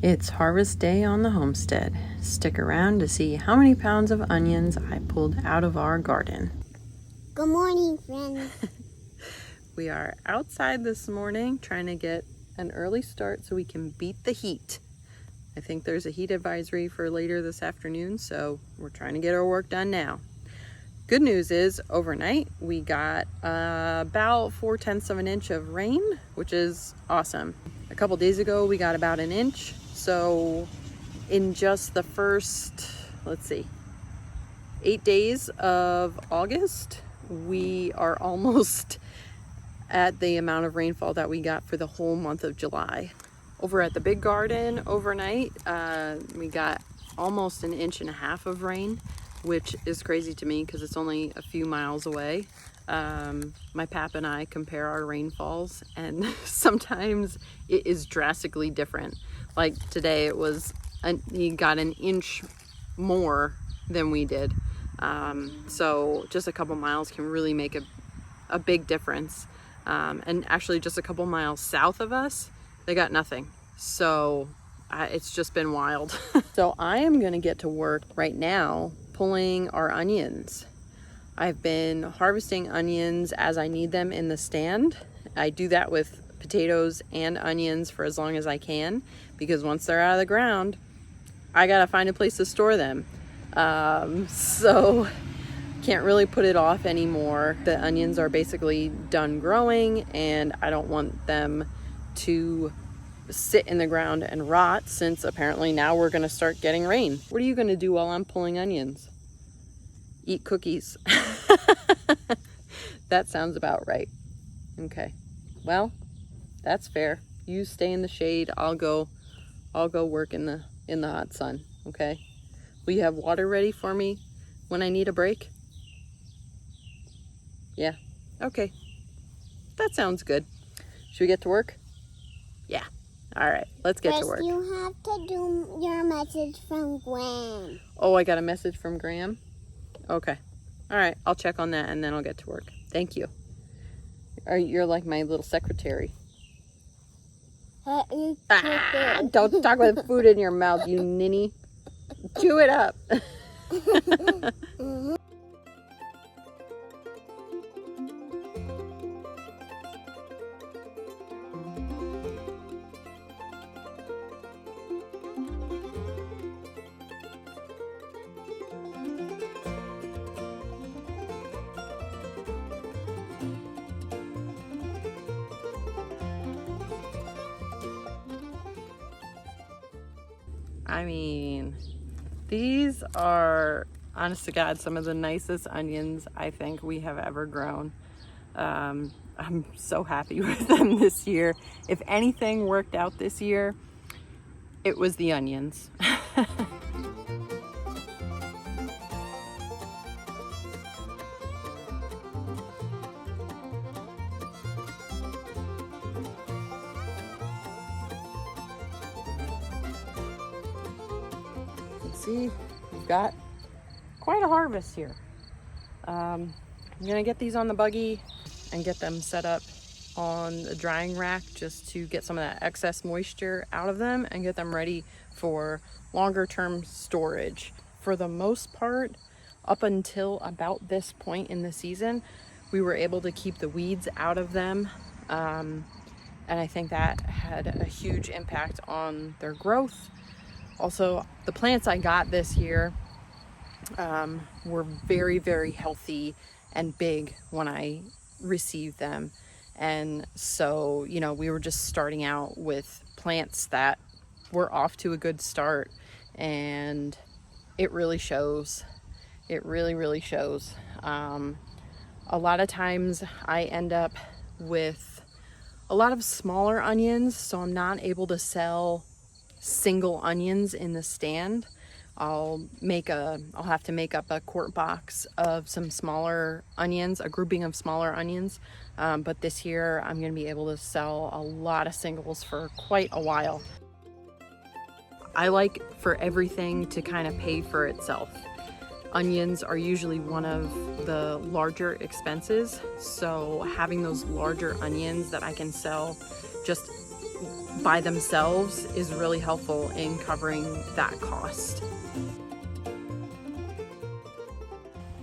It's harvest day on the homestead. Stick around to see how many pounds of onions I pulled out of our garden. Good morning, friends. We are outside this morning trying to get an early start so we can beat the heat. I think there's a heat advisory for later this afternoon, so we're trying to get our work done now. Good news is overnight we got about 4/10 of an inch of rain, which is awesome. A couple days ago we got about an inch. So in just the first, 8 days of August, we are almost at the amount of rainfall that we got for the whole month of July. Over at the big garden overnight, we got almost 1.5 inches of rain, which is crazy to me because it's only a few miles away. My pap and I compare our rainfalls, and sometimes it is drastically different. Like today it was, he got 1 inch more than we did. So just a couple miles can really make a big difference. And actually just a couple miles south of us, they got nothing. So it's just been wild. So I am gonna get to work right now pulling our onions. I've been harvesting onions as I need them in the stand. I do that with potatoes and onions for as long as I can, because once they're out of the ground, I gotta find a place to store them. So can't really put it off anymore. The onions are basically done growing and I don't want them to sit in the ground and rot, since apparently now we're gonna start getting rain. What are you gonna do while I'm pulling onions? Eat cookies. That sounds about right. Okay, well, that's fair. You stay in the shade. I'll go work in the hot sun. Okay, will you have water ready for me when I need a break? Yeah, okay, that sounds good. Should we get to work? Yeah, all right, let's get to work. First, you have to do your message from Graham. Oh, I got a message from Graham? Okay, all right, I'll check on that and then I'll get to work. Thank you. You're like my little secretary. Don't talk with food in your mouth, you ninny. Chew it up. I mean, these are, honest to God, some of the nicest onions I think we have ever grown. I'm so happy with them this year. If anything worked out this year, it was the onions. See, we've got quite a harvest here. I'm gonna get these on the buggy and get them set up on the drying rack just to get some of that excess moisture out of them and get them ready for longer term storage. For the most part, up until about this point in the season, we were able to keep the weeds out of them. And I think that had a huge impact on their growth. Also, the plants I got this year were very, very healthy and big when I received them. And so, you know, we were just starting out with plants that were off to a good start, and it really shows. It really, really shows. A lot of times I end up with a lot of smaller onions, so I'm not able to sell single onions in the stand. I'll have to make up a quart box of some smaller onions, a grouping of smaller onions. But this year I'm going to be able to sell a lot of singles for quite a while. I like for everything to kind of pay for itself. Onions are usually one of the larger expenses, so having those larger onions that I can sell just by themselves is really helpful in covering that cost.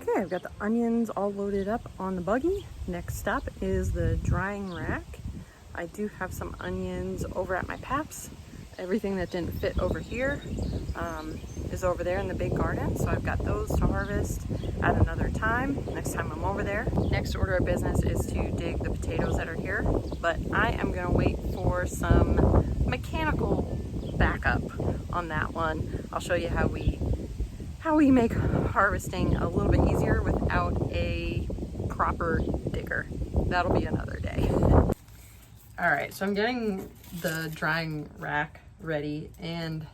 Okay, I've got the onions all loaded up on the buggy. Next stop is the drying rack. I do have some onions over at my Paps. Everything that didn't fit over here is over there in the big garden. So I've got those to harvest at another time, next time I'm over there. Next order of business is to dig the potatoes that are here, but I am gonna wait for some mechanical backup on that one. I'll show you how we make harvesting a little bit easier without a proper digger. That'll be another day. All right, so I'm getting the drying rack ready, and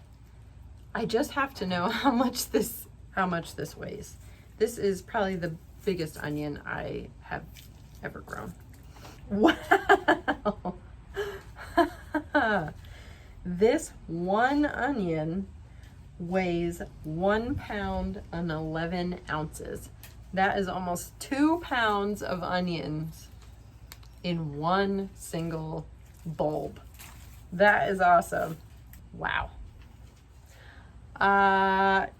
I just have to know how much this weighs. This is probably the biggest onion I have ever grown. Wow. This one onion weighs 1 pound and 11 ounces. That is almost 2 pounds of onions in one single bulb. That is awesome. Wow.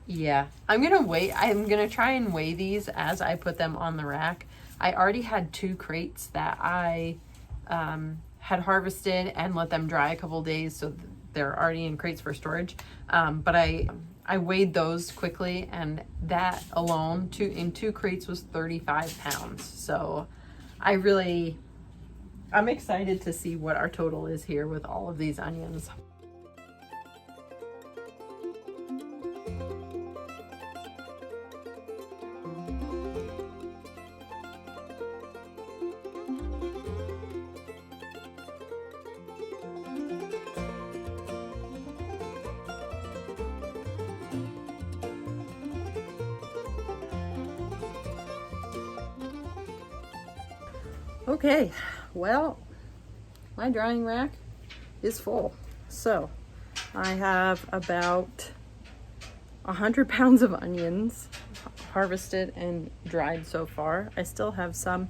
Yeah, I'm gonna try and weigh these as I put them on the rack. I already had 2 crates that I had harvested and let them dry a couple days, so they're already in crates for storage. But I weighed those quickly, and that alone in 2 crates was 35 pounds. So I'm excited to see what our total is here with all of these onions. Okay, well, my drying rack is full. So I have about 100 pounds of onions harvested and dried so far. I still have some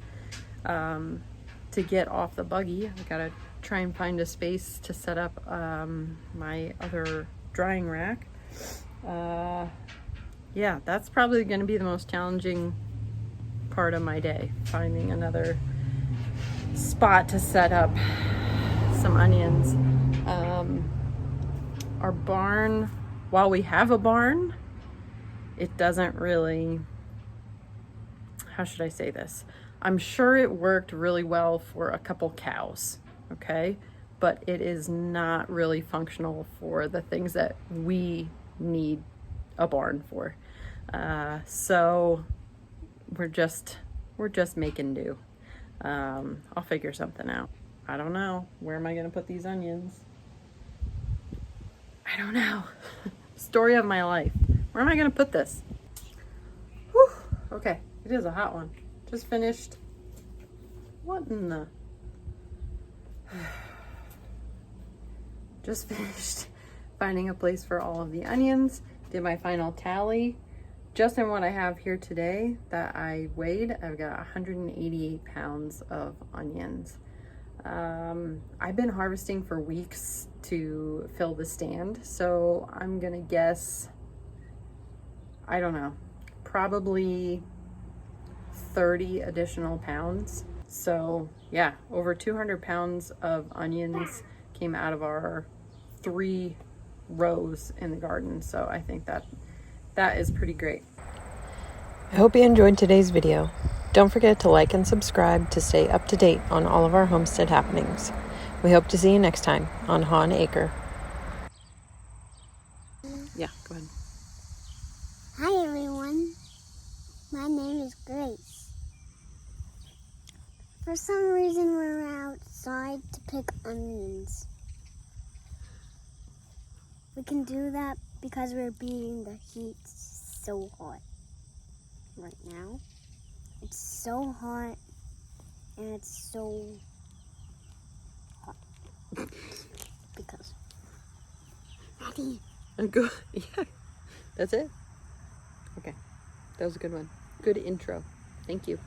to get off the buggy. I gotta try and find a space to set up my other drying rack. Yeah, that's probably gonna be the most challenging part of my day, finding another spot to set up some onions. Our barn, while we have a barn, it doesn't really, how should I say this? I'm sure it worked really well for a couple cows, okay? But it is not really functional for the things that we need a barn for. So we're just making do. I'll figure something out. I don't know. Where am I going to put these onions? I don't know. Story of my life. Where am I going to put this? Whew. Okay, it is a hot one. Just finished. What in the... Just finished finding a place for all of the onions. Did my final tally. Just in what I have here today that I weighed, I've got 188 pounds of onions. I've been harvesting for weeks to fill the stand, so I'm gonna guess, I don't know, probably 30 additional pounds. So yeah, over 200 pounds of onions came out of our 3 rows in the garden. So I think that is pretty great. I hope you enjoyed today's video. Don't forget to like and subscribe to stay up to date on all of our homestead happenings. We hope to see you next time on Hawn Acre. Yeah, go ahead. Hi everyone, my name is Grace. For some reason we're outside to pick onions. We can do that because we're beating the heat so hot right now. It's so hot and it's so hot because Daddy. Go. Yeah, that's it. Okay, that was a good one. Good intro. Thank you.